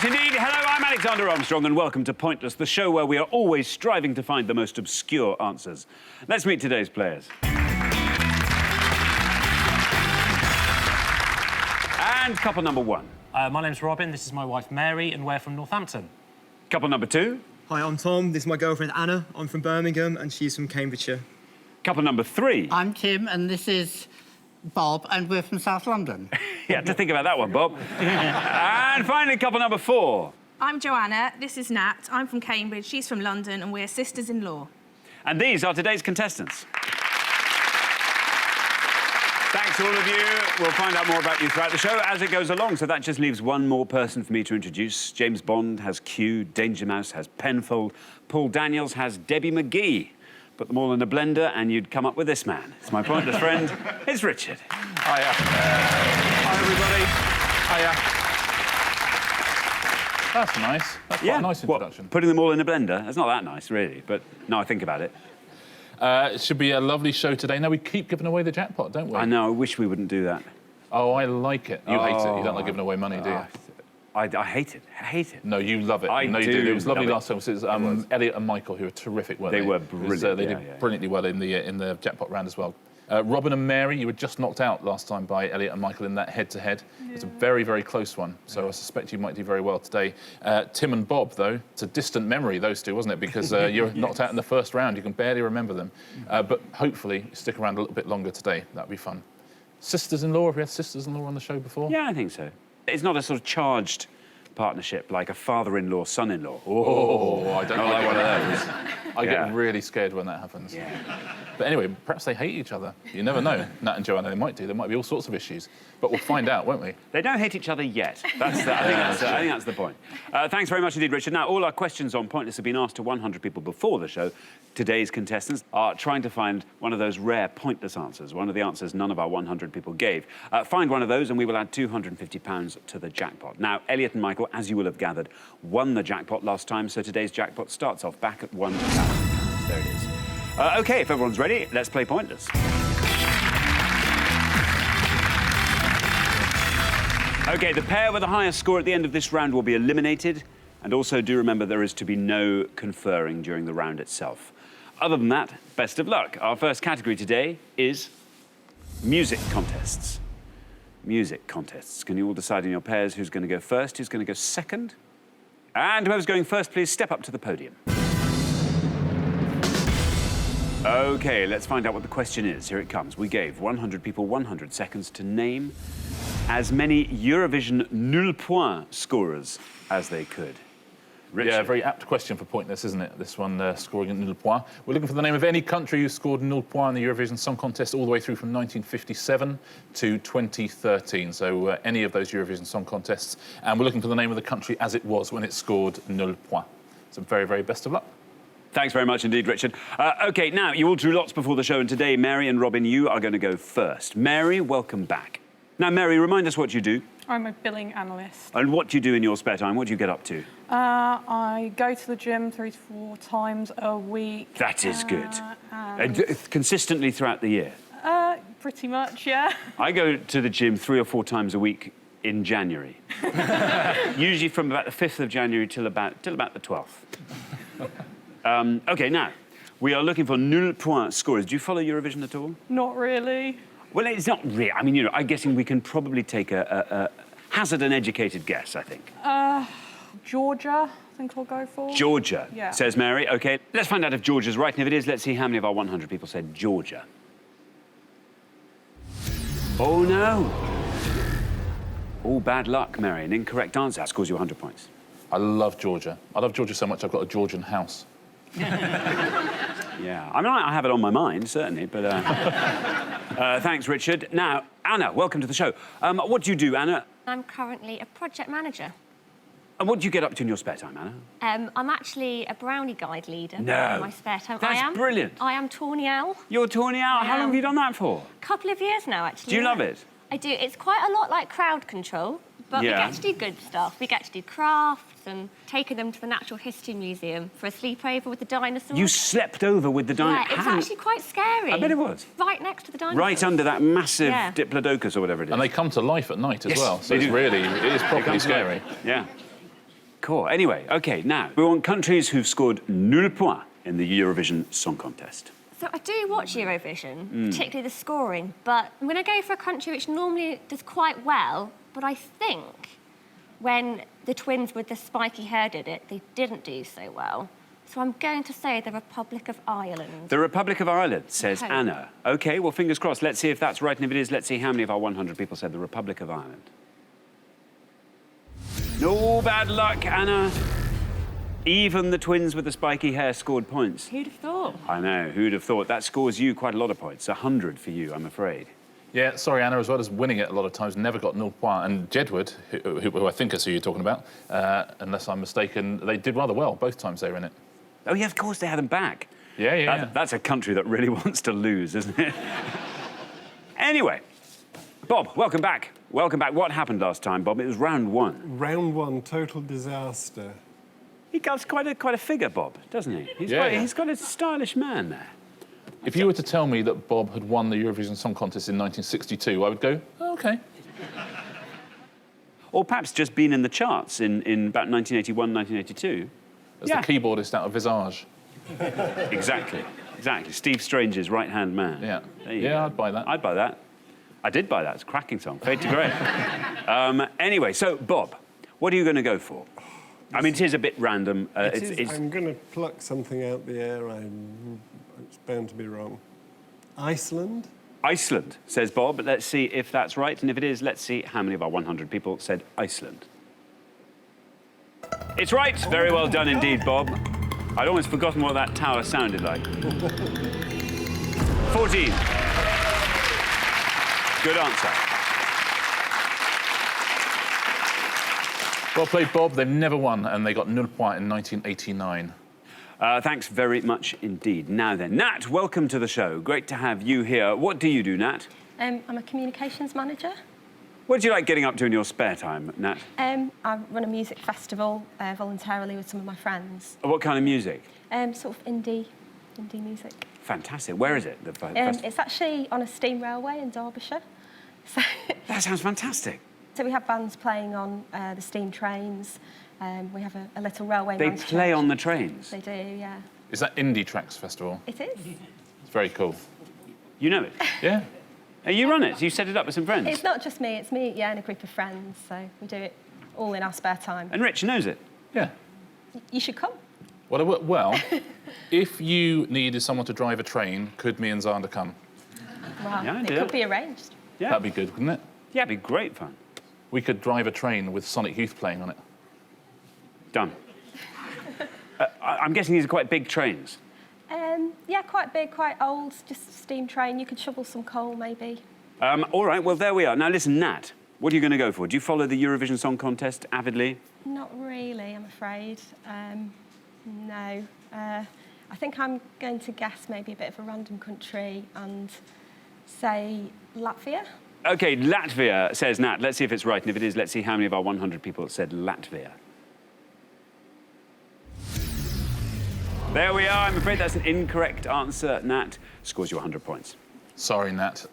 much indeed. Hello, I'm Alexander Armstrong, and welcome to Pointless, the show where we are always striving to find the most obscure answers. Let's meet today's players. And couple number one. My name's Robin, this is my wife Mary, and we're from Northampton. Couple number two. Hi, I'm Tom. This is my girlfriend Anna. I'm from Birmingham, and she's from Cambridgeshire. Couple number three. I'm Tim, and this is Bob, and we're from South London. Yeah, to think about that one, Bob. And finally, couple number four. I'm Joanna, this is Nat. I'm from Cambridge, she's from London, and we're sisters-in-law. And these are today's contestants. Thanks to all of you. We'll find out more about you throughout the show as it goes along. So that just leaves one more person for me to introduce. James Bond has Q, Danger Mouse has Penfold, Paul Daniels has Debbie McGee. Put them all in a blender and you'd come up with this man. It's my pointless friend, it's Richard. Hiya. Hi, everybody. Hiya. That's nice. That's quite a nice introduction. What, putting them all in a blender? That's not that nice, really, but now I think about it. It should be a lovely show today. Now, we keep giving away the jackpot, don't we? I know, I wish we wouldn't do that. Oh, I like it. You hate it. You don't like giving away money, do you? I hate it. I hate it. No, you love it. I know you do. It was lovely love last time. It was Elliot and Michael, who were terrific, weren't they? They were brilliant. They did brilliantly well in the jackpot round as well. Robin and Mary, you were just knocked out last time by Elliot and Michael in that head-to-head. Yeah. It was a very, very close one, so I suspect you might do very well today. Tim and Bob, though, it's a distant memory, those two, wasn't it? Because you were knocked out in the first round. You can barely remember them. But hopefully stick around a little bit longer today. That'd be fun. Sisters-in-law, have we had sisters-in-law on the show before? Yeah, I think so. It's not a sort of charged partnership like a father-in-law, son-in-law. Oh, I don't like one of those. I Yeah. get really scared when that happens. Yeah. But anyway, perhaps they hate each other. You never know. Nat and Joanna, they might do. There might be all sorts of issues. But we'll find out, won't we? They don't hate each other yet. I think that's the point. Thanks very much indeed, Richard. Now, all our questions on Pointless have been asked to 100 people before the show. Today's contestants are trying to find one of those rare pointless answers, one of the answers none of our 100 people gave. Find one of those and we will add £250 to the jackpot. Now, Elliot and Michael, as you will have gathered, won the jackpot last time, so today's jackpot starts off back at £1,000. There it is. OK, if everyone's ready, let's play Pointless. OK, the pair with the highest score at the end of this round will be eliminated. And also do remember there is to be no conferring during the round itself. Other than that, best of luck. Our first category today is music contests. Music contests. Can you all decide in your pairs who's going to go first, who's going to go second? And whoever's going first, please step up to the podium. OK, let's find out what the question is. Here it comes. We gave 100 people 100 seconds to name as many Eurovision nul point scorers as they could. Richard. Yeah, a very apt question for Pointless, isn't it? This one, scoring at nul point. We're looking for the name of any country who scored nul point in the Eurovision Song Contest all the way through from 1957 to 2013. So any of those Eurovision Song Contests. And we're looking for the name of the country as it was when it scored nul point. So very, very best of luck. Thanks very much indeed, Richard. OK, now, you all drew lots before the show, and today, Mary and Robin, you are going to go first. Mary, welcome back. Now, Mary, remind us what you do. I'm a billing analyst. And what do you do in your spare time? What do you get up to? I go to the gym 3 to 4 times a week. That is good. And consistently throughout the year? Pretty much, yeah. I go to the gym 3 or 4 times a week in January. Usually from about the 5th of January till about the 12th. OK, now, we are looking for nul point scorers. Do you follow Eurovision at all? Not really. Well, it's not really. I mean, you know, I'm guessing we can probably take a hazard an educated guess, I think. Georgia, I think I'll go for. Georgia, yeah. Says Mary. OK, let's find out if Georgia's right. And if it is, let's see how many of our 100 people said Georgia. Oh, no. All bad luck, Mary. An incorrect answer. That scores you 100 points. I love Georgia. I love Georgia so much I've got a Georgian house. Yeah, I mean, I have it on my mind, certainly, but... thanks, Richard. Now, Anna, welcome to the show. What do you do, Anna? I'm currently a project manager. And what do you get up to in your spare time, Anna? I'm actually a brownie guide leader in my spare time. That's brilliant. I am Tawny Owl. You're Tawny Owl? How long have you done that for? A couple of years now, actually. Do you love it? I do. It's quite a lot like crowd control, but we get to do good stuff. We get to do crafts and taking them to the Natural History Museum for a sleepover with the dinosaurs. You slept over with the dinosaurs? Yeah, it's actually quite scary. I bet it was. Right next to the dinosaurs. Right under that massive Diplodocus or whatever it is. And they come to life at night as well, so it is properly scary. Yeah. Cool. Anyway, OK, now, we want countries who've scored 0 points in the Eurovision Song Contest. So I do watch Eurovision, particularly the scoring, but I'm going to go for a country which normally does quite well, but I think when the twins with the spiky hair did it, they didn't do so well. So I'm going to say the Republic of Ireland. The Republic of Ireland, says Okay. Anna. OK, well, fingers crossed. Let's see if that's right, and if it is, let's see how many of our 100 people said the Republic of Ireland. No bad luck, Anna. Even the twins with the spiky hair scored points. Who'd have thought? I know, who'd have thought? That scores you quite a lot of points. 100 for you, I'm afraid. Yeah, sorry, Anna, as well as winning it a lot of times, never got 0 points. And Jedward, who I think is who you're talking about, unless I'm mistaken, they did rather well both times they were in it. Oh, yeah, of course, they had them back. Yeah. That's a country that really wants to lose, isn't it? Anyway, Bob, welcome back. Welcome back. What happened last time, Bob? It was round 1. Round 1, total disaster. He got quite a figure, Bob, doesn't he? He's got a stylish man there. If you were to tell me that Bob had won the Eurovision Song Contest in 1962, I would go, oh, OK. Or perhaps just been in the charts in about 1981, 1982. As the keyboardist out of Visage. Exactly. Steve Strange's right-hand man. Yeah. There you Yeah, go. I'd buy that. I'd buy that. I did buy that. It's a cracking song. Fade to grey. Anyway, so, Bob, what are you going to go for? I mean, it is a bit random. I'm going to pluck something out the air. It's bound to be wrong. Iceland? Iceland, says Bob. Let's see if that's right. And if it is, let's see how many of our 100 people said Iceland. It's right. Very well done indeed, Bob. I'd almost forgotten what that tower sounded like. 14. Good answer. Well played, Bob. They've never won, and they got 0 points in 1989. Thanks very much indeed. Now then, Nat, welcome to the show. Great to have you here. What do you do, Nat? I'm a communications manager. What do you like getting up to in your spare time, Nat? I run a music festival voluntarily with some of my friends. What kind of music? Sort of indie music. Fantastic. Where is it? The festival? It's actually on a steam railway in Derbyshire. So, That sounds fantastic. so we have bands playing on the steam trains. We have a little railway. They man's play church. on the trains. They do, yeah. Is that Indie Tracks Festival? It is. It's very cool. You know it? Yeah. You run it? You set it up with some friends? It's not just me, it's me, yeah, and a group of friends. So we do it all in our spare time. And Rich knows it? Yeah. You should come. Well, if you needed someone to drive a train, could me and Xander come? Wow, Yeah, it do could it. be arranged. Yeah. That'd be good, wouldn't it? Yeah, it'd be great fun. We could drive a train with Sonic Youth playing on it. Done. I'm guessing these are quite big trains. Yeah, quite big, quite old, just a steam train. You could shovel some coal, maybe. All right, well, there we are. Now, listen, Nat, what are you going to go for? Do you follow the Eurovision Song Contest avidly? Not really, I'm afraid. No. I think I'm going to guess maybe a bit of a random country and say Latvia. OK, Latvia, says Nat. Let's see if it's right. And if it is, let's see how many of our 100 people said Latvia. There we are. I'm afraid that's an incorrect answer, Nat. Scores you 100 points. Sorry, Nat.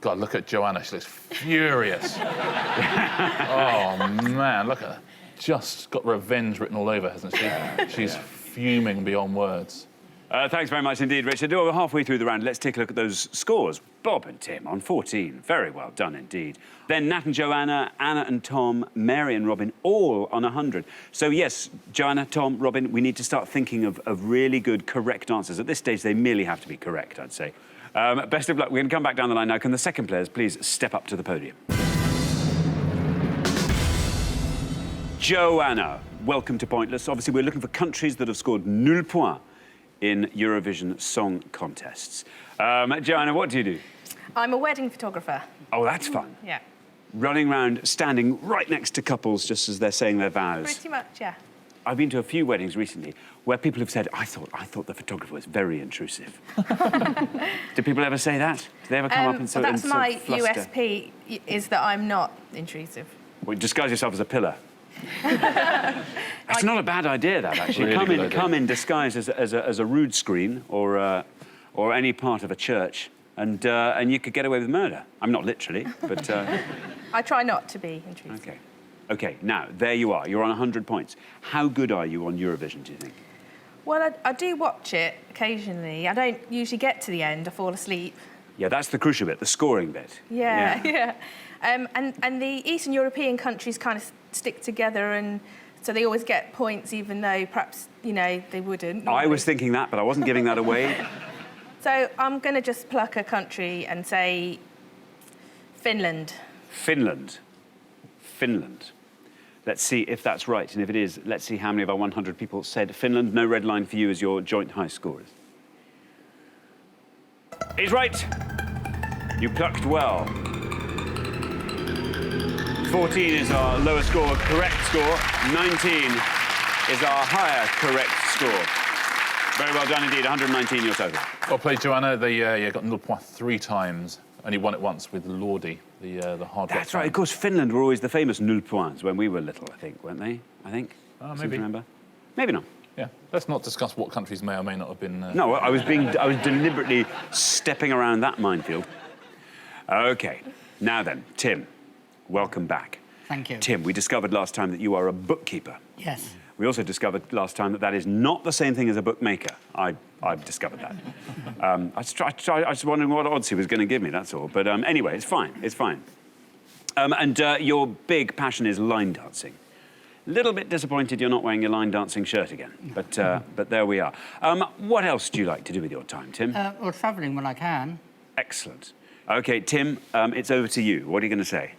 God, look at Joanna. She looks furious. Oh, man, look at her. Just got revenge written all over, hasn't she? She's fuming beyond words. Thanks very much indeed, Richard. We're halfway through the round. Let's take a look at those scores. Bob and Tim on 14. Very well done indeed. Then Nat and Joanna, Anna and Tom, Mary and Robin, all on 100. So, yes, Joanna, Tom, Robin, we need to start thinking of really good, correct answers. At this stage, they merely have to be correct, I'd say. Best of luck. We're going to come back down the line now. Can the second players please step up to the podium? Joanna, welcome to Pointless. Obviously, we're looking for countries that have scored 0 points in Eurovision Song Contests. Joanna, what do you do? I'm a wedding photographer. Oh, that's fun. Yeah. Running around, standing right next to couples just as they're saying their vows. Pretty much, yeah. I've been to a few weddings recently where people have said, I thought the photographer was very intrusive. Do people ever say that? Do they ever come up and sort of that's my fluster? USP, is that I'm not intrusive. Well, disguise yourself as a pillar. That's not a bad idea, that, actually. Really Come in disguised as a rood screen or any part of a church, and you could get away with murder. I'm not literally, but... I try not to be intrusive. OK. OK, now, there you are. You're on 100 points. How good are you on Eurovision, do you think? Well, I do watch it occasionally. I don't usually get to the end. I fall asleep. Yeah, that's the crucial bit, the scoring bit. Yeah. And the Eastern European countries kind of stick together, and so they always get points, even though perhaps, you know, they wouldn't. I was thinking that, but I wasn't giving that away. So I'm going to just pluck a country and say Finland. Finland. Let's see if that's right, and if it is, let's see how many of our 100 people said Finland. No red line for you as your joint high scorers. He's right. You plucked well. 14 is our lower score, correct score. 19 is our higher correct score. Very well done indeed, 119 your total. Well played, Joanna. They got 0 points 3 times. Only won it once with Lordi, the hard rock. That's right. Of course, Finland were always the famous 0 points when we were little, I think, weren't they? Seem to Maybe. remember. Maybe not. Yeah. Let's not discuss what countries may or may not have been... No, I was deliberately stepping around that minefield. OK, now then, Tim, welcome back. Thank you. Tim, we discovered last time that you are a bookkeeper. Yes. We also discovered last time that that is not the same thing as a bookmaker. I've discovered that. I was wondering what odds he was going to give me, that's all. But anyway, it's fine, it's fine. And your big passion is line dancing. Little bit disappointed you're not wearing your line dancing shirt again, but there we are. What else do you like to do with your time, Tim? Well, travelling when I can. Excellent. OK, Tim, it's over to you. What are you going to say?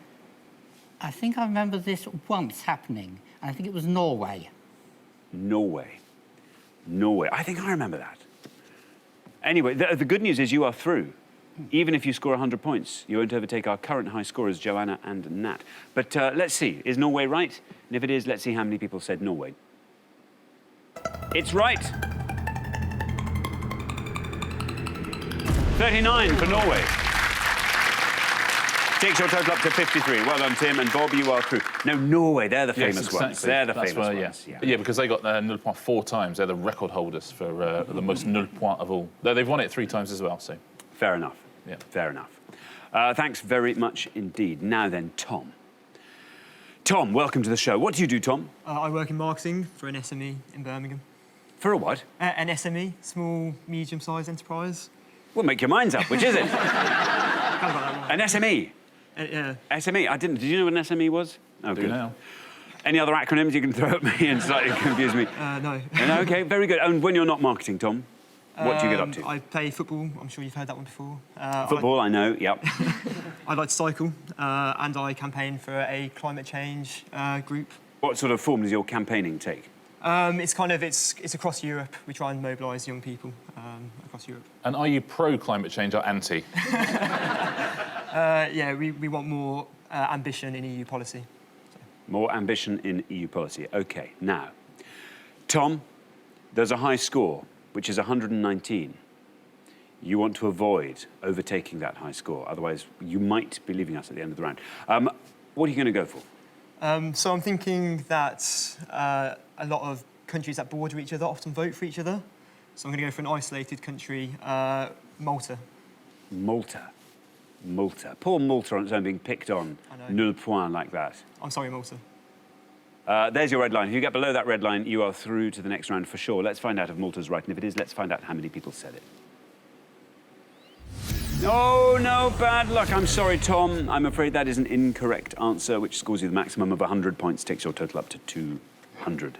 I think I remember this once happening, and I think it was Norway. Norway. I think I remember that. Anyway, the good news is you are through. Even if you score 100 points, you won't overtake our current high scorers, Joanna and Nat. But let's see, is Norway right? And if it is, let's see how many people said Norway. It's right. 39 for Norway. Takes your total up to 53. Well done, Tim. And Bob, you are through. No, Norway, they're the famous ones. They're the famous ones. Yeah, because they got 0 points 4 times. They're the record holders for the most 0 points of all. They've won it 3 times as well, so... Fair enough. Yeah. Fair enough. Thanks very much indeed. Now then, Tom. Tom, welcome to the show. What do you do, Tom? I work in marketing for an SME in Birmingham. For a what? An SME, small, medium-sized enterprise. Well, make your minds up. Which is it? Kind of got that right. An SME? Yeah. SME? I didn't. Did you know what an SME was? Oh, Do good. now. Any other acronyms you can throw at me and slightly confuse me? No. No, OK, very good. And when you're not marketing, Tom, what do you get up to? I play football. I'm sure you've heard that one before. Football, I know, yep. I like to cycle, and I campaign for a climate change group. What sort of form does your campaigning take? It's across Europe. We try and mobilise young people across Europe. And are you pro-climate change or anti? Yeah, we want more ambition in EU policy. So. More ambition in EU policy. OK, now, Tom, there's a high score, which is 119. You want to avoid overtaking that high score, otherwise you might be leaving us at the end of the round. What are you going to go for? So I'm thinking that a lot of countries that border each other often vote for each other. So I'm going to go for an isolated country, Malta. Malta. Poor Malta on its own being picked on. I know. 0 points like that. I'm sorry, Malta. There's your red line. If you get below that red line, you are through to the next round for sure. Let's find out if Malta's right. And if it is, let's find out how many people said it. Oh, no, bad luck. I'm sorry, Tom. I'm afraid that is an incorrect answer, which scores you the maximum of 100 points, takes your total up to 200.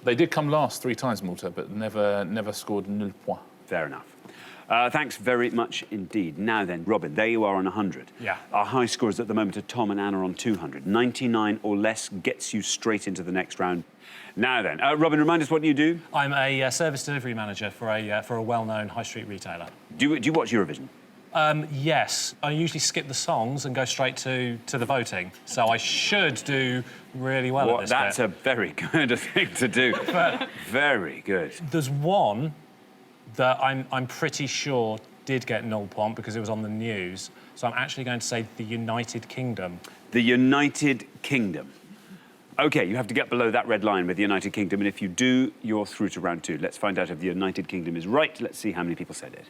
They did come last 3 times, Malta, but never scored 0 points. Fair enough. Thanks very much indeed. Now then, Robin, there you are on 100. Yeah. Our high scores at the moment are Tom and Anna on 200. 99 or less gets you straight into the next round. Now then, Robin, remind us what you do. I'm a service delivery manager for a well-known high street retailer. Do you watch Eurovision? Yes. I usually skip the songs and go straight to the voting. So I should do really well at this That's bit. a very good thing to do. Very good. There's one that I'm pretty sure did get 0 point because it was on the news. So I'm actually going to say the United Kingdom. The United Kingdom. OK, you have to get below that red line with the United Kingdom, and if you do, you're through to round 2. Let's find out if the United Kingdom is right. Let's see how many people said it.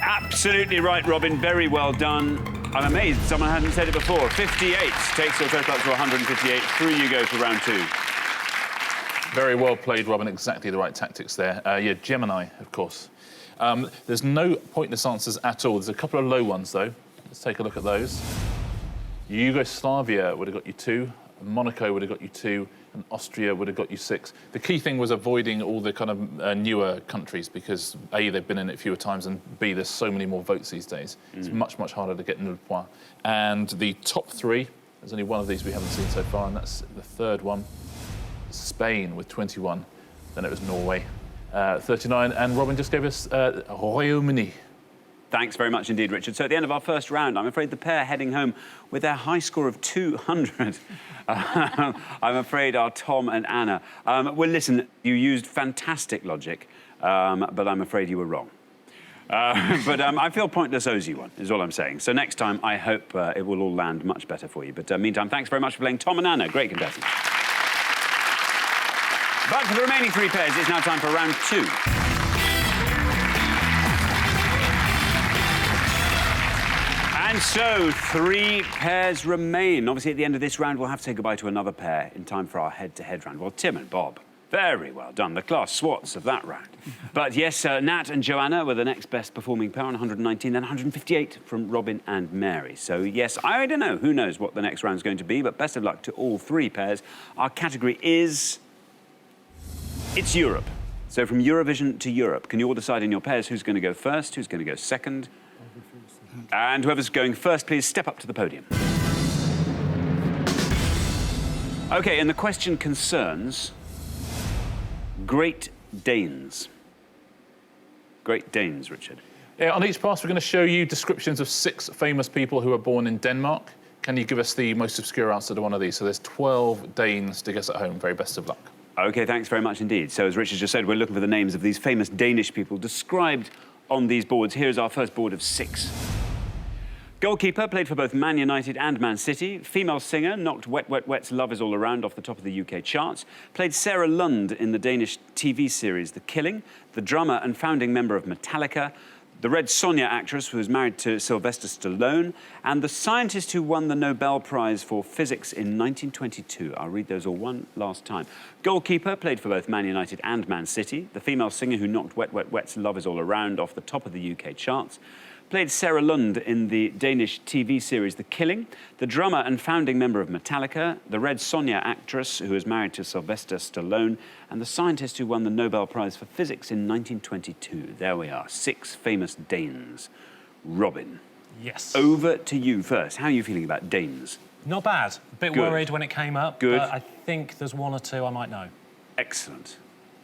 Absolutely right, Robin. Very well done. I'm amazed someone hadn't said it before. 58 takes your total up to 158. Through you go for round 2. Very well played, Robin. Exactly the right tactics there. Yeah, Gemini, of course. There's no pointless answers at all. There's a couple of low ones, though. Let's take a look at those. Yugoslavia would have got you 2. Monaco would have got you 2. And Austria would have got you 6. The key thing was avoiding all the kind of newer countries because A, they've been in it fewer times, and B, there's so many more votes these days. It's much, much harder to get nul point. And the top 3, there's only one of these we haven't seen so far, and that's the third one. Spain with 21. Then it was Norway, 39. And Robin just gave us Royaume-Uni. Thanks very much indeed, Richard. So at the end of our first round, I'm afraid the pair heading home with their high score of 200, I'm afraid, are Tom and Anna. Well, listen, you used fantastic logic, but I'm afraid you were wrong. But I feel Pointless owes you one, is all I'm saying. So next time, I hope it will all land much better for you. But meantime, thanks very much for playing Tom and Anna. Great contestants. But for the remaining 3 pairs, it's now time for round 2. And so, 3 pairs remain. Obviously, at the end of this round, we'll have to say goodbye to another pair in time for our head-to-head round. Well, Tim and Bob, very well done. The class swats of that round. But yes, Nat and Joanna were the next best performing pair on 119, then 158 from Robin and Mary. So yes, I don't know. Who knows what the next round's going to be, but best of luck to all 3 pairs. Our category is... it's Europe. So from Eurovision to Europe. Can you all decide in your pairs who's going to go first, who's going to go second? And whoever's going first, please step up to the podium. OK, and the question concerns Great Danes. Great Danes, Richard. Yeah, on each pass, we're going to show you descriptions of 6 famous people who were born in Denmark. Can you give us the most obscure answer to one of these? So there's 12 Danes to guess at home. Very best of luck. OK, thanks very much indeed. So as Richard just said, we're looking for the names of these famous Danish people described on these boards. Here's our first board of 6. Goalkeeper, played for both Man United and Man City. Female singer, knocked Wet Wet Wet's Love Is All Around off the top of the UK charts. Played Sarah Lund in the Danish TV series The Killing. The drummer and founding member of Metallica. The Red Sonja actress who was married to Sylvester Stallone. And the scientist who won the Nobel Prize for Physics in 1922. I'll read those all one last time. Goalkeeper, played for both Man United and Man City. The female singer who knocked Wet Wet Wet's Love Is All Around off the top of the UK charts. Played Sarah Lund in the Danish TV series The Killing. The drummer and founding member of Metallica. The Red Sonja actress who was married to Sylvester Stallone. And the scientist who won the Nobel Prize for Physics in 1922. There we are, 6 famous Danes. Robin. Yes. Over to you first. How are you feeling about Danes? Not bad. A bit worried when it came up, Good. but I think there's 1 or 2 I might know. Excellent.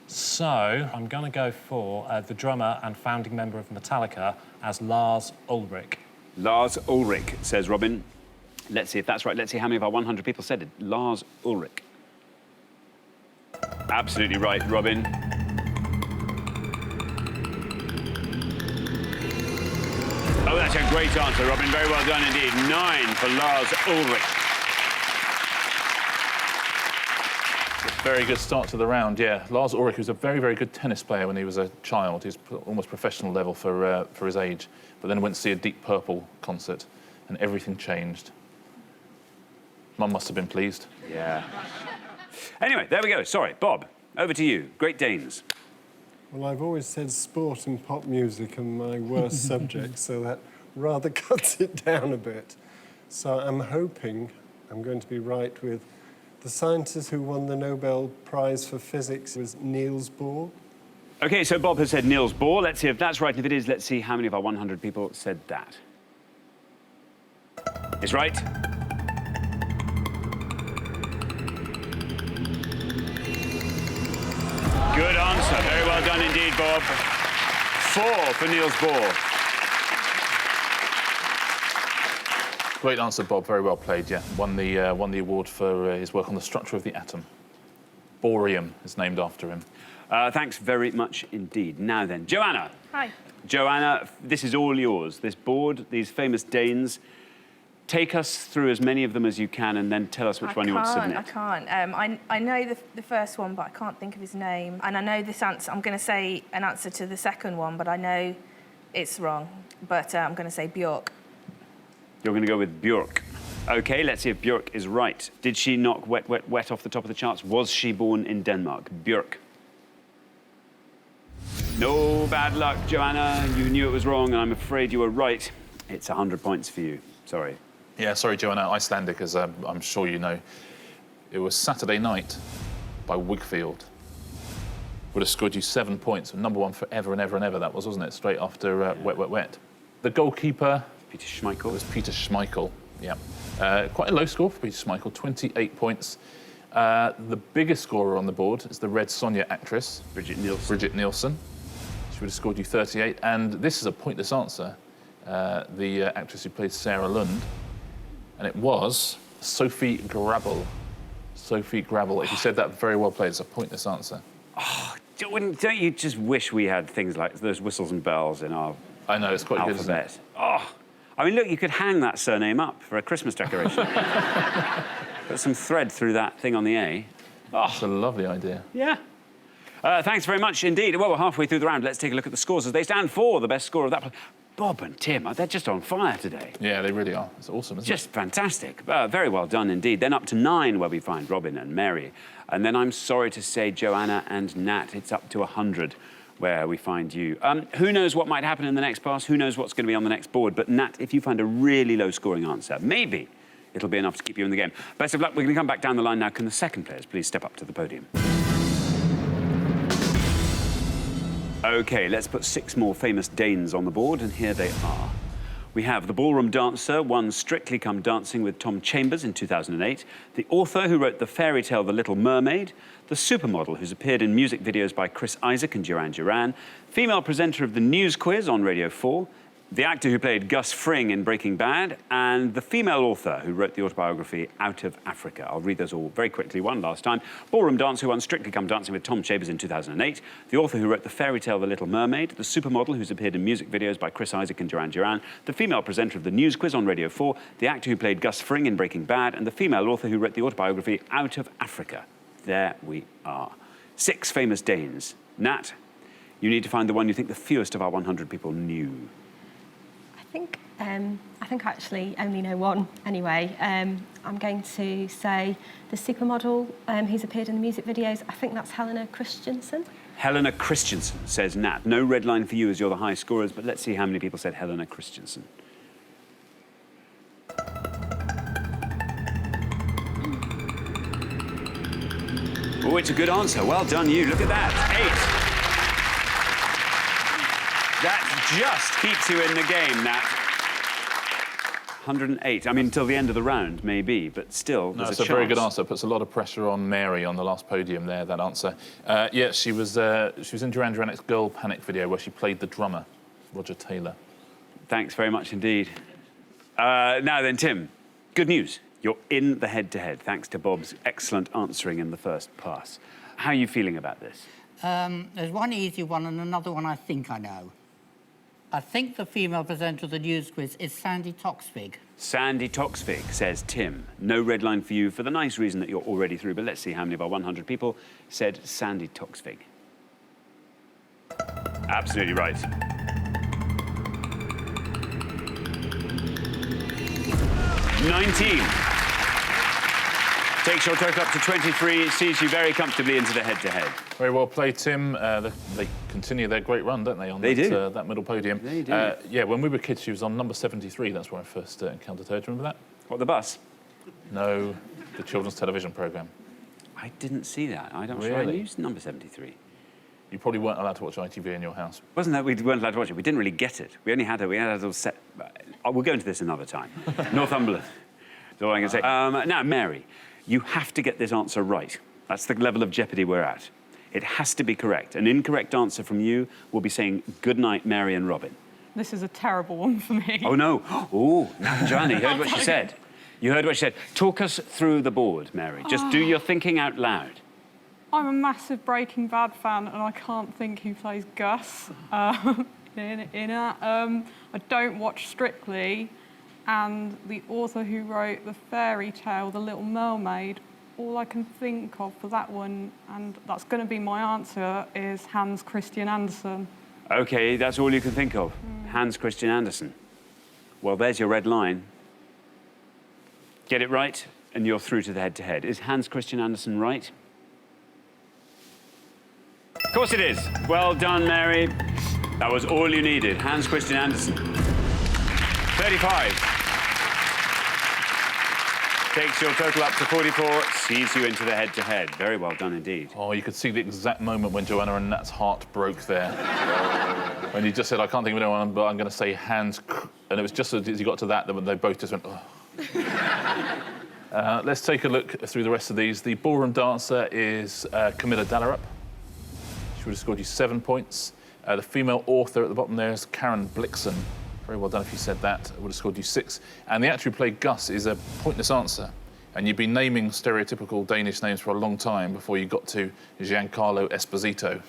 So I'm going to go for the drummer and founding member of Metallica as Lars Ulrich. Lars Ulrich, says Robin. Let's see if that's right. Let's see how many of our 100 people said it. Lars Ulrich. Absolutely right, Robin. Oh, that's a great answer, Robin. Very well done indeed. 9 for Lars Ulrich. Very good start to the round, yeah. Lars Ulrich was a very, very good tennis player when he was a child. He's almost professional level for his age. But then went to see a Deep Purple concert, and everything changed. Mum must have been pleased. Yeah. Anyway, there we go. Sorry, Bob, over to you. Great Danes. Well, I've always said sport and pop music are my worst subjects, so that rather cuts it down a bit. So I'm hoping I'm going to be right with the scientist who won the Nobel Prize for Physics was Niels Bohr. OK, so Bob has said Niels Bohr. Let's see if that's right. And if it is, let's see how many of our 100 people said that. It's right. Good answer. Very well done indeed, Bob. 4 for Niels Bohr. Great answer, Bob. Very well played, yeah. Won the award for his work on the structure of the atom. Bohrium is named after him. Thanks very much indeed. Now then, Joanna. Hi. Joanna, this is all yours. This board, these famous Danes. Take us through as many of them as you can and then tell us which one you want to submit. I can't. I know the first one, but I can't think of his name. And I know this answer. I'm going to say an answer to the second one, but I know it's wrong. But I'm going to say Björk. You're going to go with Björk. OK, let's see if Björk is right. Did she knock Wet, Wet, Wet off the top of the charts? Was she born in Denmark? Björk. No bad luck, Joanna. You knew it was wrong, and I'm afraid you were right. It's 100 points for you. Sorry. Yeah, sorry, Joanna. Icelandic, as I'm sure you know. It was Saturday Night by Wigfield. Would have scored you 7 points. Number one forever and ever and ever, that was, wasn't it? Straight after Wet, Wet, Wet. The goalkeeper... Peter Schmeichel. Was Peter Schmeichel, yeah. Quite a low score for Peter Schmeichel, 28 points. The biggest scorer on the board is the Red Sonja actress. Bridget Nielsen. Bridget Nielsen. She would have scored you 38. And this is a pointless answer. The actress who played Sarah Lund. And it was Sophie Grabel. Sophie Grabel. If you said that very well played, it's a pointless answer. Oh, don't you just wish we had things like those whistles and bells in our I know, it's quite alphabet? good, isn't it? Oh, I mean, look, you could hang that surname up for a Christmas decoration. Put some thread through that thing on the A. Oh. That's a lovely idea. Yeah. Thanks very much indeed. Well, we're halfway through the round. Let's take a look at the scores as they stand for the best score of that. Bob and Tim, they're just on fire today. Yeah, they really are. It's awesome, isn't Just fantastic. Very well done indeed. Then up to 9, where we find Robin and Mary. And then I'm sorry to say, Joanna and Nat, it's up to 100, where we find you. Who knows what might happen in the next pass? Who knows what's going to be on the next board? But Nat, if you find a really low-scoring answer, maybe it'll be enough to keep you in the game. Best of luck. We're going to come back down the line now. Can the second players please step up to the podium? OK, let's put 6 more famous Danes on the board, and here they are. We have the ballroom dancer, won Strictly Come Dancing with Tom Chambers in 2008, the author who wrote the fairy tale The Little Mermaid, the supermodel who's appeared in music videos by Chris Isaak and Duran Duran, female presenter of the news quiz on Radio 4, the actor who played Gus Fring in Breaking Bad, and the female author who wrote the autobiography Out of Africa. I'll read those all very quickly one last time. Ballroom dancer who won Strictly Come Dancing with Tom Chambers in 2008, the author who wrote the fairy tale The Little Mermaid, the supermodel who's appeared in music videos by Chris Isaak and Duran Duran, the female presenter of the news quiz on Radio 4, the actor who played Gus Fring in Breaking Bad, and the female author who wrote the autobiography Out of Africa. There we are. 6 famous Danes. Nat, you need to find the one you think the fewest of our 100 people knew. I think I actually only know one anyway. I'm going to say the supermodel who's appeared in the music videos. I think that's Helena Christensen. Helena Christensen, says Nat. No red line for you as you're the high scorers, but let's see how many people said Helena Christensen. Oh, it's a good answer. Well done, you. Look at that. 8. That just keeps you in the game, Nat. 108. I mean, until the end of the round, maybe, but still, there's a chance. It's a very good answer. Puts a lot of pressure on Mary on the last podium there, that answer. Yeah, she was in Duran Duran's Girl Panic video where she played the drummer, Roger Taylor. Thanks very much indeed. Now then, Tim, good news. You're in the head-to-head, thanks to Bob's excellent answering in the first pass. How are you feeling about this? There's one easy one and another one I think I know. I think the female presenter of the news quiz is Sandy Toksvig. Sandy Toksvig, says Tim. No red line for you for the nice reason that you're already through, but let's see how many of our 100 people said Sandy Toksvig. Absolutely right. 19. Takes your total up to 23, sees you very comfortably into the head-to-head. Very well played, Tim. They continue their great run, don't they, on that middle podium? They do. Yeah, when we were kids, she was on number 73. That's where I first encountered her. Do you remember that? What, the bus? No, the children's television programme. I didn't see that. I don't Really? sure I knew number 73. You probably weren't allowed to watch ITV in your house. Wasn't that we weren't allowed to watch it? We didn't really get it. We only had we had a little set. We'll go into this another time. Northumberland. That's all I can say. Now, Mary, you have to get this answer right. That's the level of jeopardy we're at. It has to be correct. An incorrect answer from you will be saying good night, Mary and Robin. This is a terrible one for me. Oh no! Oh, now Joanna, you heard what she said. You heard what she said. Talk us through the board, Mary. Just do your thinking out loud. I'm a massive Breaking Bad fan, and I can't think who plays Gus in it. I don't watch Strictly, and the author who wrote the fairy tale, The Little Mermaid, all I can think of for that one, and that's going to be my answer, is Hans Christian Andersen. OK, that's all you can think of. Hans Christian Andersen. Well, there's your red line. Get it right, and you're through to the head-to-head. Is Hans Christian Andersen right? Of course it is. Well done, Mary. That was all you needed. Hans Christian Andersen. 35. Takes your total up to 44, sees you into the head-to-head. Very well done indeed. Oh, you could see the exact moment when Joanna and Nat's heart broke there. When you just said, I can't think of anyone, but I'm going to say Hans. And it was just as you got to that they both just went, oh. Let's take a look through the rest of these. The ballroom dancer is Camilla Dallarup. She would have scored you 7 points. The female author at the bottom there is Karen Blixen. Very well done if you said that. Would have scored you 6. And the actor who played Gus is a pointless answer. And you've been naming stereotypical Danish names for a long time before you got to Giancarlo Esposito.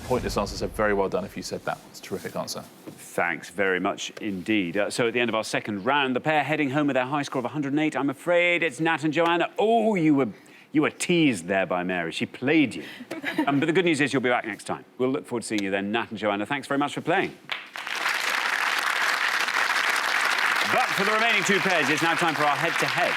Pointless answer, so very well done if you said that. It's a terrific answer. Thanks very much indeed. So at the end of our second round, the pair heading home with their high score of 108. I'm afraid it's Nat and Joanna. Oh, you were teased there by Mary. She played you. But the good news is you'll be back next time. We'll look forward to seeing you then, Nat and Joanna. Thanks very much for playing. But for the remaining 2 pairs, it's now time for our head-to-head.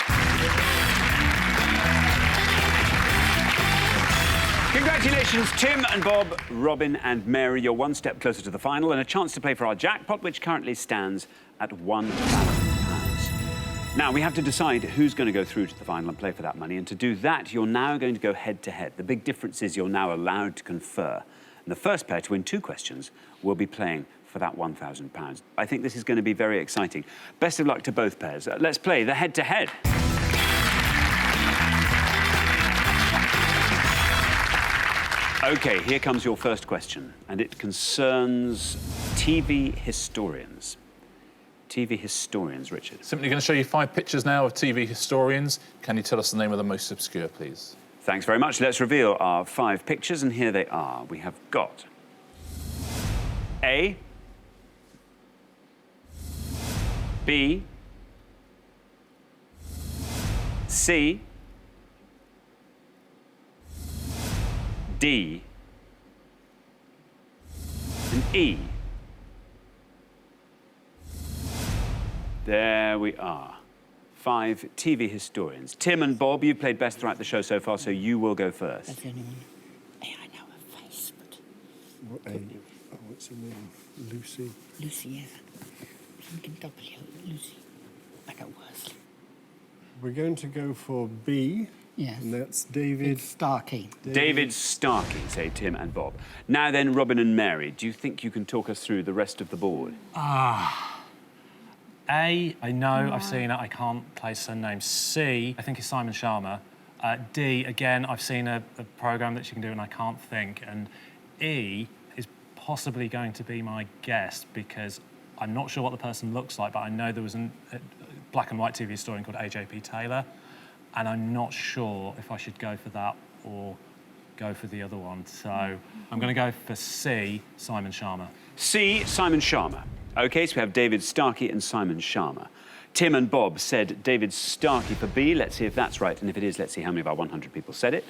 Congratulations, Tim and Bob, Robin and Mary. You're 1 step closer to the final and a chance to play for our jackpot, which currently stands at £1,000. Now, we have to decide who's going to go through to the final and play for that money. And to do that, you're now going to go head-to-head. The big difference is you're now allowed to confer. And the first pair to win 2 questions will be playing for that £1,000. I think this is going to be very exciting. Best of luck to both pairs. Let's play the head-to-head. OK, here comes your first question, and it concerns TV historians. TV historians, Richard. Simply going to show you 5 pictures now of TV historians. Can you tell us the name of the most obscure, please? Thanks very much. Let's reveal our 5 pictures, and here they are. We have got A, B, C, D, and E. There we are. 5 TV historians. Tim and Bob, you've played best throughout the show so far, so you will go first. That's the only one. Hey, I know her face, but... What's her name? Lucy? Lucy, yeah. Lincoln W. Lucy. I know Worsley. We're going to go for B. Yes. And that's David... Starkey. David Starkey, say Tim and Bob. Now then, Robin and Mary, do you think you can talk us through the rest of the board? A, I know, I've seen it, I can't place her name. C, I think it's Simon Sharma. D, again, I've seen a programme that she can do and I can't think. And E is possibly going to be my guess because I'm not sure what the person looks like, but I know there was a black and white TV historian called AJP Taylor, and I'm not sure if I should go for that or go for the other one. So I'm going to go for C, Simon Sharma. C, Simon Sharma. OK, so we have David Starkey and Simon Sharma. Tim and Bob said David Starkey for B. Let's see if that's right. And if it is, let's see how many of our 100 people said it.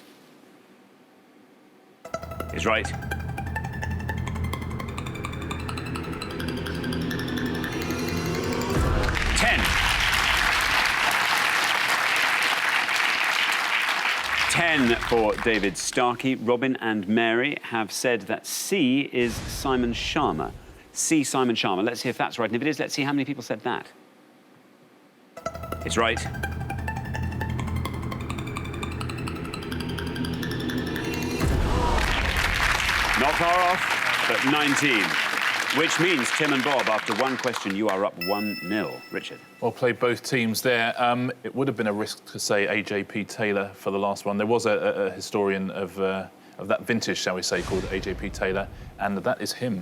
Is right. Ten for David Starkey. Robin and Mary have said that C is Simon Sharma. C, Simon Sharma. Let's see if that's right. And if it is, let's see how many people said that. It's right. Not far off, but 19. Which means, Tim and Bob, after 1 question, you are up 1-0. Richard. Well played, both teams there. It would have been a risk to say AJP Taylor for the last one. There was a historian of that vintage, shall we say, called AJP Taylor, and that is him,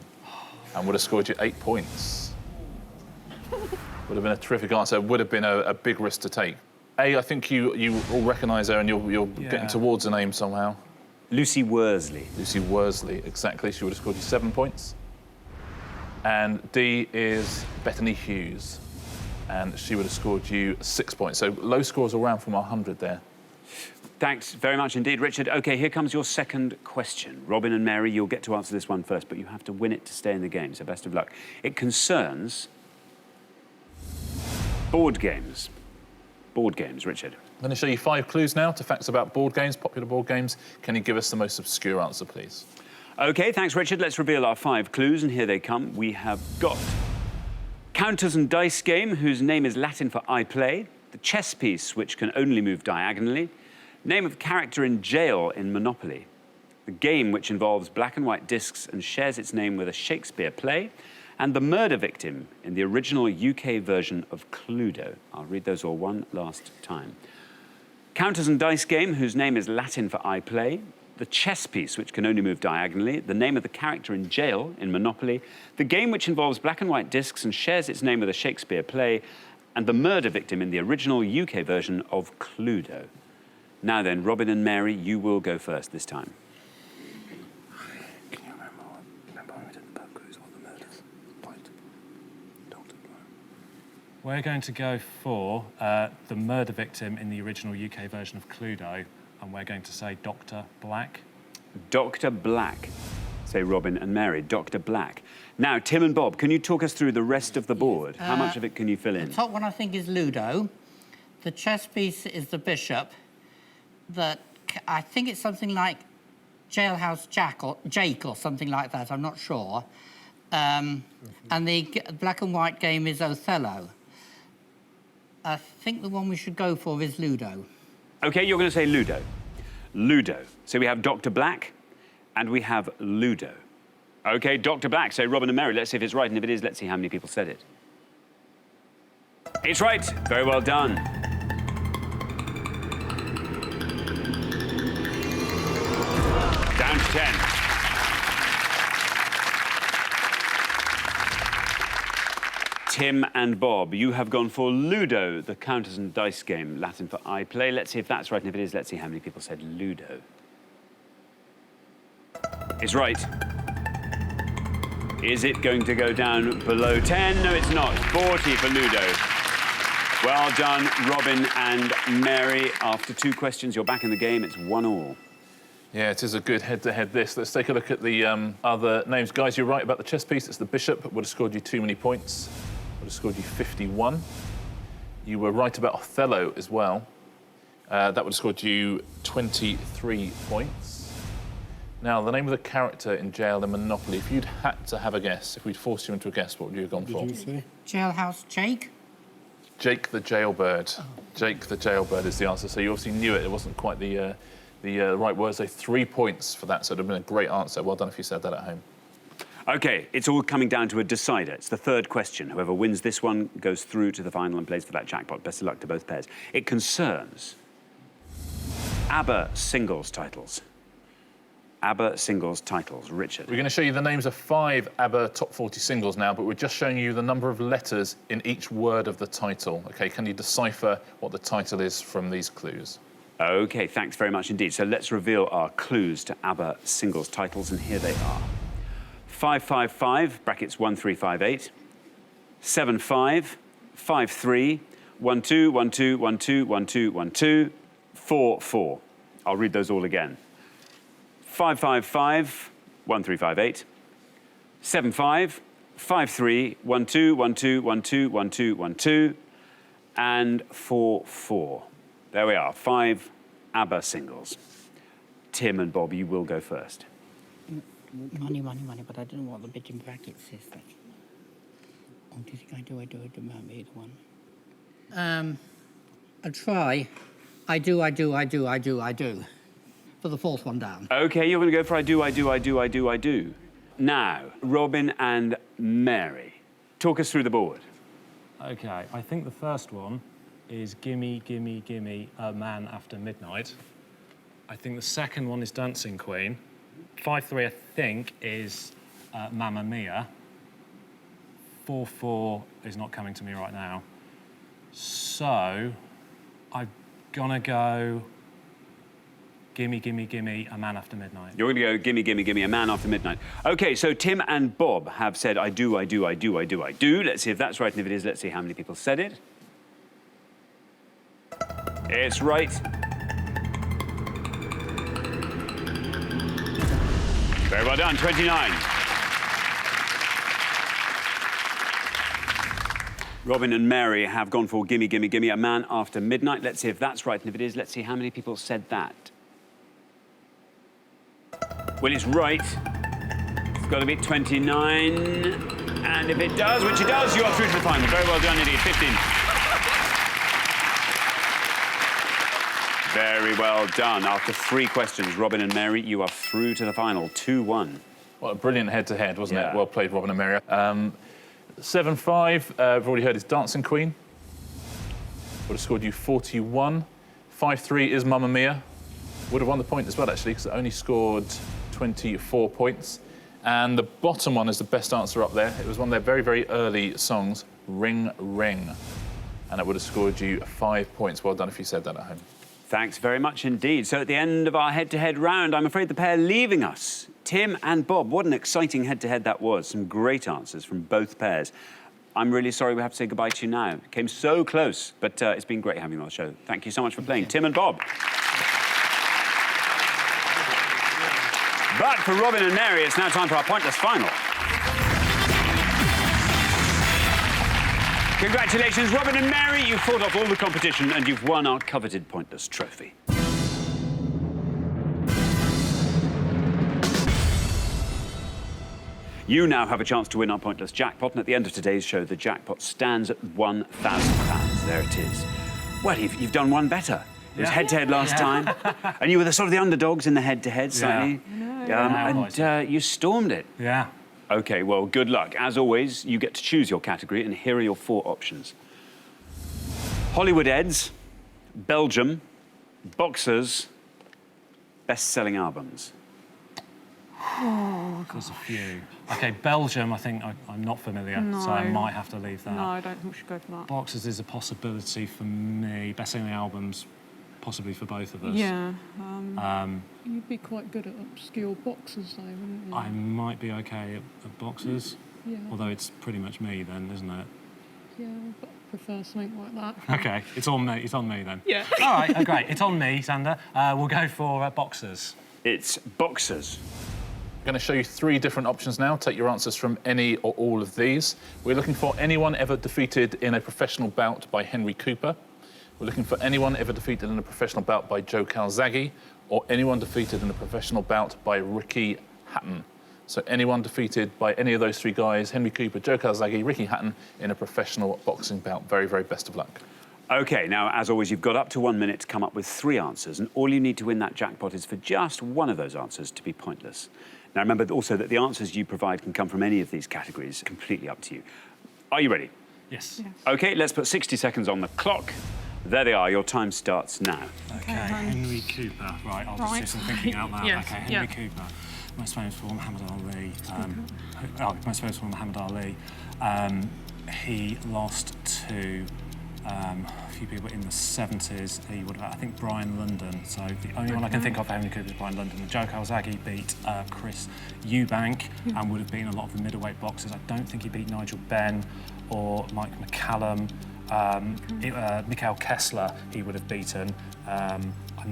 and would have scored you 8 points. Would have been a terrific answer. Would have been a big risk to take. A, I think you all recognise her, and you're getting towards a name somehow. Lucy Worsley. Lucy Worsley, exactly. She would have scored you 7 points. And D is Bethany Hughes, and she would have scored you 6 points. So low scores around from our 100 there. Thanks very much indeed, Richard. OK, here comes your second question. Robin and Mary, you'll get to answer this one first, but you have to win it to stay in the game, so best of luck. It concerns board games. board games. Richard. I'm going to show you 5 clues now to facts about board games, popular board games. Can you give us the most obscure answer, please? OK, thanks, Richard. Let's reveal our 5 clues, and here they come. We have got counters and dice game, whose name is Latin for I play, the chess piece, which can only move diagonally, name of character in jail in Monopoly, the game which involves black and white discs and shares its name with a Shakespeare play, and the murder victim in the original UK version of Cluedo. I'll read those all one last time. Counters and dice game, whose name is Latin for I play, the chess piece, which can only move diagonally, the name of the character in jail in Monopoly, the game which involves black and white discs and shares its name with a Shakespeare play, and the murder victim in the original UK version of Cluedo. Now then, Robin and Mary, you will go first this time. Can you remember when we did the pub quiz on the murders? Dr. Blow. We're going to go for the murder victim in the original UK version of Cluedo, and we're going to say Dr. Black. Dr. Black. Say Robin and Mary. Dr. Black. Now, Tim and Bob, can you talk us through the rest of the board? How much of it can you fill in? The top one, I think, is Ludo. The chess piece is the bishop. I think it's something like Jailhouse Jake or something like that. I'm not sure. And the black and white game is Othello. I think the one we should go for is Ludo. OK, you're going to say Ludo. Ludo. So we have Dr. Black and we have Ludo. OK, Dr. Black. Say Robin and Mary. Let's see if it's right, and if it is, let's see how many people said it. It's right. Very well done. Down to 10. Tim and Bob, you have gone for Ludo, the counters and dice game, Latin for I play. Let's see if that's right, and if it is, let's see how many people said Ludo. It's right. Is it going to go down below 10? No, it's not. 40 for Ludo. Well done, Robin and Mary. After 2 questions, you're back in the game. It's 1-1. Yeah, it is a good head-to-head this. Let's take a look at the other names. Guys, you're right about the chess piece. It's the bishop. Would have scored you too many points. Would have scored you 51. You were right about Othello as well. That would have scored you 23 points. Now, the name of the character in jail in Monopoly, if you'd had to have a guess, if we'd forced you into a guess, what would you have gone for? Did you say? Jailhouse Jake? Jake the Jailbird. Oh. Jake the Jailbird is the answer. So you obviously knew it. It wasn't quite the right word. So 3 points for that. So it would have been a great answer. Well done if you said that at home. OK, it's all coming down to a decider. It's the 3rd question. Whoever wins this one goes through to the final and plays for that jackpot. Best of luck to both pairs. It concerns ABBA singles titles. ABBA singles titles. Richard. We're going to show you the names of 5 ABBA top 40 singles now, but we're just showing you the number of letters in each word of the title. OK, can you decipher what the title is from these clues? OK, thanks very much indeed. So let's reveal our clues to ABBA singles titles, and here they are. 555, brackets 1358, 75, 53, 12, 12, 12, 12, 12, 44. I'll read those all again. 555, 1358, 75, 53, 12, 12, 12, 12, 12, and 44. There we are, 5 ABBA singles. Tim and Bob, you will go first. Money, but I don't know what the bit in brackets is. Oh, do you think I do, remember either one. I'll try. I do. For the 4th one down. OK, you're going to go for I do. Now, Robin and Mary, talk us through the board. OK, I think the first one is Gimme, Gimme, Gimme, A Man After Midnight. I think the second one is Dancing Queen. 5-3, I think, is Mamma Mia. 4-4 is not coming to me right now. So, I'm gonna go Gimme, Gimme, Gimme, A Man After Midnight. You're gonna go Gimme, Gimme, Gimme, A Man After Midnight. OK, so Tim and Bob have said I do. Let's see if that's right, and if it is, let's see how many people said it. It's right. Very well done, 29. Robin and Mary have gone for Gimme, Gimme, Gimme, A Man After Midnight. Let's see if that's right, and if it is, let's see how many people said that. Well, it's right. It's got to be 29. And if it does, which it does, you are through to the final. Very well done indeed, 15. Very well done. After 3 questions, Robin and Mary, you are through to the final, 2-1. What a brilliant head-to-head, wasn't Yeah. it? Well played, Robin and Mary. 7-5, we've already heard is Dancing Queen. Would have scored you 41. 5-3 is Mamma Mia. Would have won the point as well, actually, because it only scored 24 points. And the bottom one is the best answer up there. It was one of their very, very early songs, Ring Ring. And it would have scored you 5 points. Well done if you said that at home. Thanks very much indeed. So at the end of our head-to-head round, I'm afraid the pair leaving us, Tim and Bob. What an exciting head-to-head that was. Some great answers from both pairs. I'm really sorry we have to say goodbye to you now. It came so close, but it's been great having you on the show. Thank you so much for playing, Tim and Bob. But for Robin and Mary, it's now time for our pointless final. Congratulations, Robin and Mary. You've fought off all the competition and you've won our coveted pointless trophy. You now have a chance to win our pointless jackpot, and at the end of today's show, the jackpot stands at £1,000. There it is. Well, you've done one better. It was head-to-head last time, and you were the sort of the underdogs in the head-to-head slightly. And you stormed it. Yeah. OK, well, good luck. As always, you get to choose your category, and here are your 4 options. Hollywood Eds, Belgium, Boxers, best-selling albums. Oh, there's a few. OK, Belgium, I think I'm not familiar, so I might have to leave that. No, I don't think we should go for that. Boxers is a possibility for me. Best-selling albums, possibly for both of us. Yeah. You'd be quite good at obscure boxers, though, wouldn't you? I might be OK at Boxers, Yeah. although it's pretty much me then, isn't it? Yeah, but I prefer something like that. OK, it's on me. It's on me then. Yeah. All right, oh, great. It's on me, Sander. We'll go for Boxers. It's Boxers. I'm going to show you 3 different options now. Take your answers from any or all of these. We're looking for anyone ever defeated in a professional bout by Henry Cooper. We're looking for anyone ever defeated in a professional bout by Joe Calzaghe, or anyone defeated in a professional bout by Ricky Hatton. So anyone defeated by any of those 3 guys, Henry Cooper, Joe Calzaghe, Ricky Hatton, in a professional boxing bout. Very, very best of luck. OK, now, as always, you've got up to 1 minute to come up with 3 answers, and all you need to win that jackpot is for just one of those answers to be pointless. Now, remember also that the answers you provide can come from any of these categories, completely up to you. Are you ready? Yes. OK, let's put 60 seconds on the clock. There they are. Your time starts now. OK, Henry Cooper. Right, I'll just do some thinking out loud. Yes, OK, Henry Cooper. Most famous for Muhammad Ali. Most famous for Muhammad Ali. He lost to a few people in the 70s. He would have, I think, Brian London. So the only one I can think of for Henry Cooper is Brian London. Joe Calzaghe beat Chris Eubank and would have beaten a lot of the middleweight boxers. I don't think he beat Nigel Benn or Mike McCallum. Mikhail Kessler, he would have beaten. I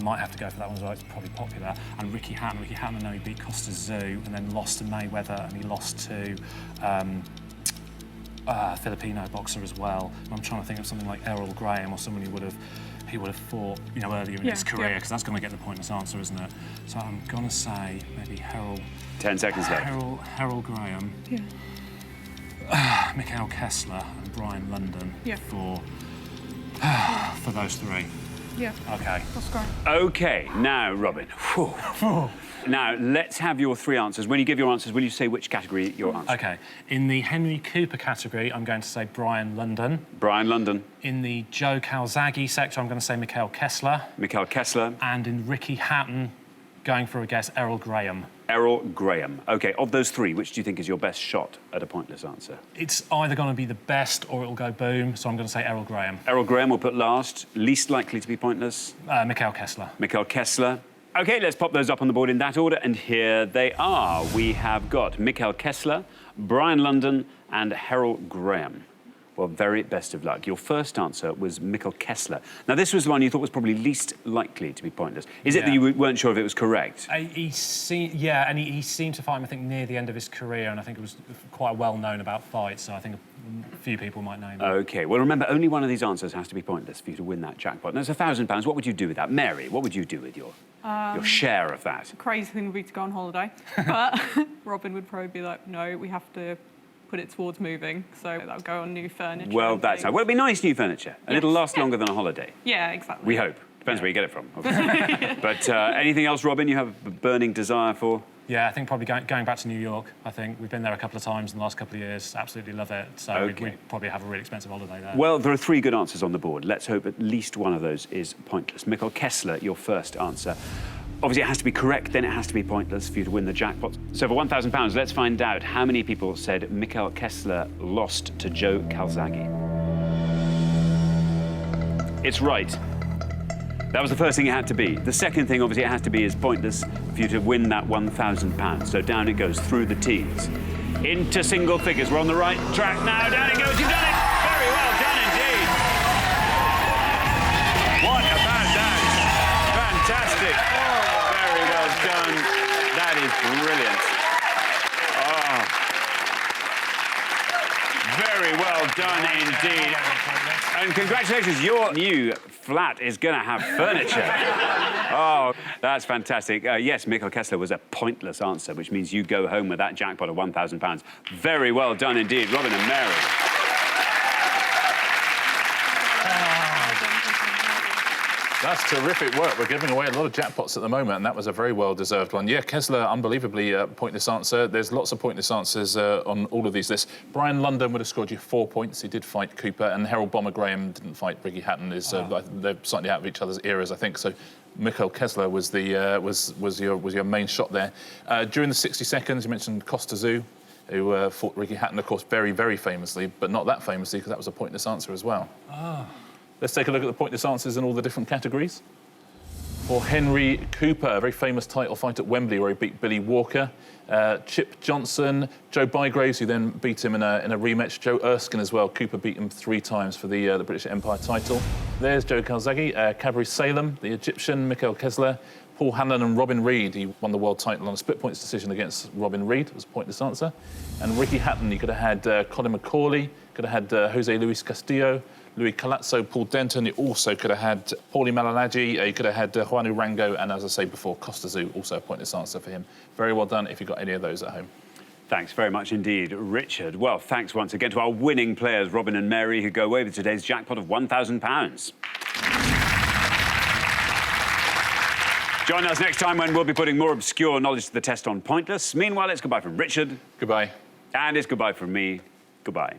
might have to go for that one as well, it's probably popular. And Ricky Hatton, I know he beat Costa Zoo and then lost to Mayweather, and he lost to Filipino boxer as well. And I'm trying to think of something like Errol Graham or someone he would have fought, earlier in his career, because that's going to get the pointless answer, isn't it? So I'm going to say maybe Errol. 10 seconds left. Errol Graham. Yeah. Mikhail Kessler and Brian London for those 3. Yeah. OK. That's great. OK, now, Robin. Now, let's have your 3 answers. When you give your answers, will you say which category you're answering? OK. In the Henry Cooper category, I'm going to say Brian London. Brian London. In the Joe Calzaghe sector, I'm going to say Mikhail Kessler. Mikhail Kessler. And in Ricky Hatton, going for a guess, Errol Graham. Errol Graham. OK, of those 3, which do you think is your best shot at a pointless answer? It's either going to be the best or it'll go boom, so I'm going to say Errol Graham. Errol Graham will put last. Least likely to be pointless? Mikhail Kessler. Mikhail Kessler. OK, let's pop those up on the board in that order, and here they are. We have got Mikhail Kessler, Brian London, and Errol Graham. Well, very best of luck. Your first answer was Mikhail Kessler. Now, this was the one you thought was probably least likely to be pointless. Is it that you weren't sure if it was correct? He seemed to fight him, I think, near the end of his career, and I think it was quite well known about fights, so I think few people might know. OK, well, remember, only one of these answers has to be pointless for you to win that jackpot. And there's £1,000. What would you do with that? Mary, what would you do with your share of that? Crazy thing would be to go on holiday, but Robin would probably be like, no, we have to put it towards moving, so that'll go on new furniture. Well, that's how. Well, it'll be nice new furniture, and it'll last longer than a holiday. Yeah, exactly. We hope. Depends where you get it from, obviously. But anything else, Robin, you have a burning desire for? Yeah, I think probably going back to New York. I think we've been there a couple of times in the last couple of years. Absolutely love it. So we probably have a really expensive holiday there. Well, there are 3 good answers on the board. Let's hope at least one of those is pointless. Mikkel Kessler, your first answer. Obviously, it has to be correct, then it has to be pointless for you to win the jackpot. So for £1,000, let's find out how many people said Mikkel Kessler lost to Joe Calzaghe. It's right. That was the first thing it had to be. The second thing, obviously, it has to be is pointless for you to win that £1,000. So down it goes through the teens. Into single figures. We're on the right track now. Down it goes. You've done it. Very well done indeed. What about that? Fantastic. Very well done. That is brilliant. Very well done indeed. And congratulations, your new flat is going to have furniture. Oh, that's fantastic. Yes, Mikkel Kessler was a pointless answer, which means you go home with that jackpot of £1,000. Very well done indeed, Robin and Mary. That's terrific work. We're giving away a lot of jackpots at the moment, and that was a very well-deserved one. Yeah, Kessler, unbelievably pointless answer. There's lots of pointless answers on all of these lists. Brian London would have scored you 4 points. He did fight Cooper, and Harold Bomber Graham didn't fight Ricky Hatton. They're slightly out of each other's eras, I think. So Mikkel Kessler was your main shot there. During the 60 seconds, you mentioned Costa Zoo, who fought Ricky Hatton, of course, very, very famously, but not that famously, because that was a pointless answer as well. Let's take a look at the pointless answers in all the different categories. For Henry Cooper, a very famous title fight at Wembley where he beat Billy Walker. Chip Johnson, Joe Bygraves, who then beat him in a rematch. Joe Erskine as well. Cooper beat him 3 times for the British Empire title. There's Joe Calzaghe. Kaveri Salem, the Egyptian. Mikkel Kessler. Paul Hanlon and Robin Reid. He won the world title on a split points decision against Robin Reid. It was a pointless answer. And Ricky Hatton, you could have had Colin McCauley, could have had Jose Luis Castillo, Louis Colazzo, Paul Denton. You also could have had Paulie Malalaji. You could have had Juanu Rango, and as I say before, Costa Zoo, also a pointless answer for him. Very well done if you've got any of those at home. Thanks very much indeed, Richard. Well, thanks once again to our winning players, Robin and Mary, who go away with today's jackpot of £1,000. Join us next time when we'll be putting more obscure knowledge to the test on Pointless. Meanwhile, it's goodbye from Richard. Goodbye. And it's goodbye from me. Goodbye.